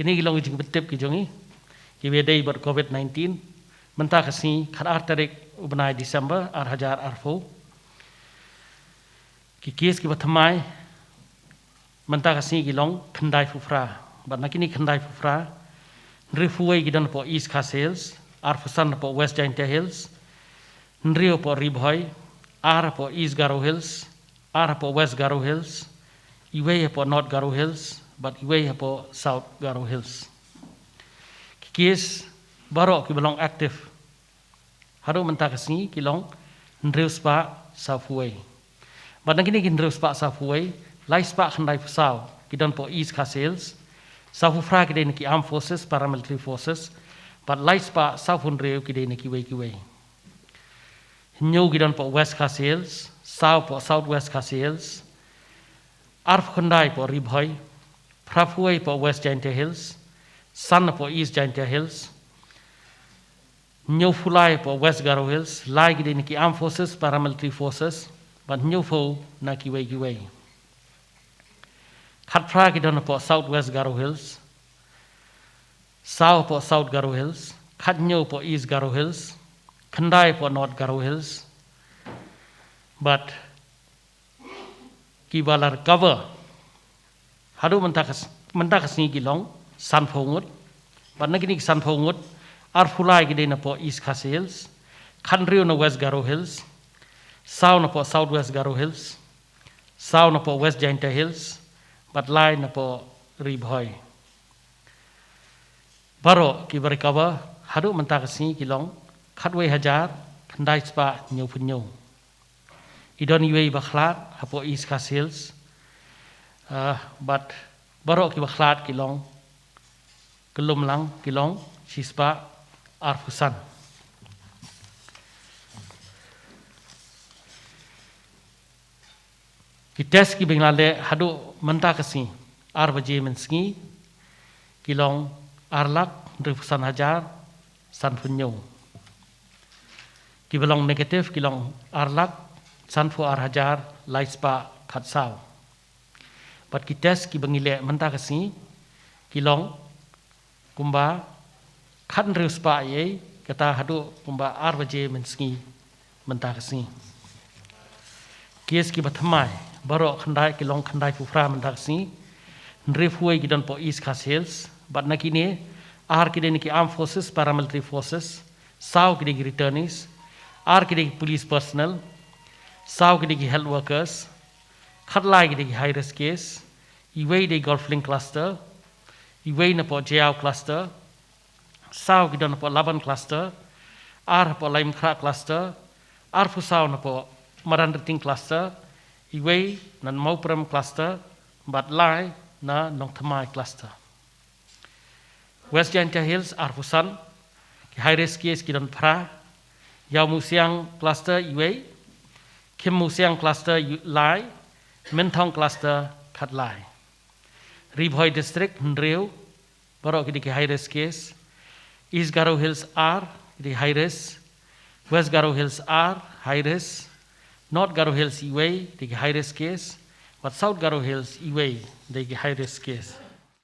kini gilong jing betip ki jongi ki wedai ber COVID-19 mentah kasi khar tarik ubnai Desember ar hajar arfo ki kes ki bathamai mentah kasi gilong khandai fufra bat nakini khandai fufra nrifuai gidan po East Khas Hills ar fusan po West Jaintia Hills nrio po Ribhoi ar po East Garo Hills ar po West Garo Hills iwei po North Garo Hills but iwei po South Garo Hills kes barok ki belong aktif haru mentah kasi kilong nrio spa Southway but nakini kin nrio spa Southway lai spa khandai fusau gidan po East Khas Hills South kidai niki armed forces paramilitary forces but lai spa South nrio kidai niki wei New gidan po West Khas Hills, South po Southwest Khas Hills, Arf Khandai po Ribhoi, Prafuai po West Jaintia Hills, San po East Jaintia Hills, New Fulai po West Garo Hills, Lai gidi niki armed forces, paramilitary forces, but New Fo na kiwei. Khatpra gidan po Southwest Garo Hills, South po South Garo Hills, Khat New po East Garo Hills, Khandai po North Garo Hills, but kibalar cover haru mentakas ni gilong San Phongut, but nagini San Phongut ar fulai gide na po East Khas Hills, Khandrio na West Garo Hills, South na po Southwest Garo Hills, South na po West Jaintia Hills, but lai na po Ribhoi. Baro kibar cover haru mentakas ni gilong Khatway hajar khandai spa nyu punyo idon iwei bakhlat hapo East Khas Hills but barok ki bakhlat kilong kelum lang kilong sispa arfusan ki tes ki benglale hadu menta kasi ar baje menski kilong arlak refusan hajar san punyo Kibalong negatif kilong arlak sanfu ar hajar laispa khatsau. But kites ki bangile mentah kasi kilong kumba khan reuspa ye kata hadu kumba ar baje menski mentah kasi. Kies ki bathamai baro khandai kilong khandai fufra mentah kasi nrefuai gidan po East Khas Hills but nakini ar kide niki armed forces paramilitary forces sau kide returnees Ar kidigi police personnel, Sau kidigi health workers, Khatlai kidigi high risk case, Iwei de golf link cluster, Iwei na po Jiao cluster, Sau kidon na po Laban cluster, Ar po Laim Kra cluster, Ar Fusau na po Marandating cluster, Iwei na Maupram cluster, Bat Lai na Nongthamai cluster. West Jaintia Hills Ar Fusan, high risk case kidon pra, Yau Musiang cluster Iwei, Kim Musiang cluster Lai, Mentong cluster Khat Lai. Ribhoi district Nrio, Barok kidiki high risk case, East Garo Hills R, the high risk, West Garo Hills R, high risk, North Garo Hills Iwei, the high risk case, but South Garo Hills Iwei, the high risk case.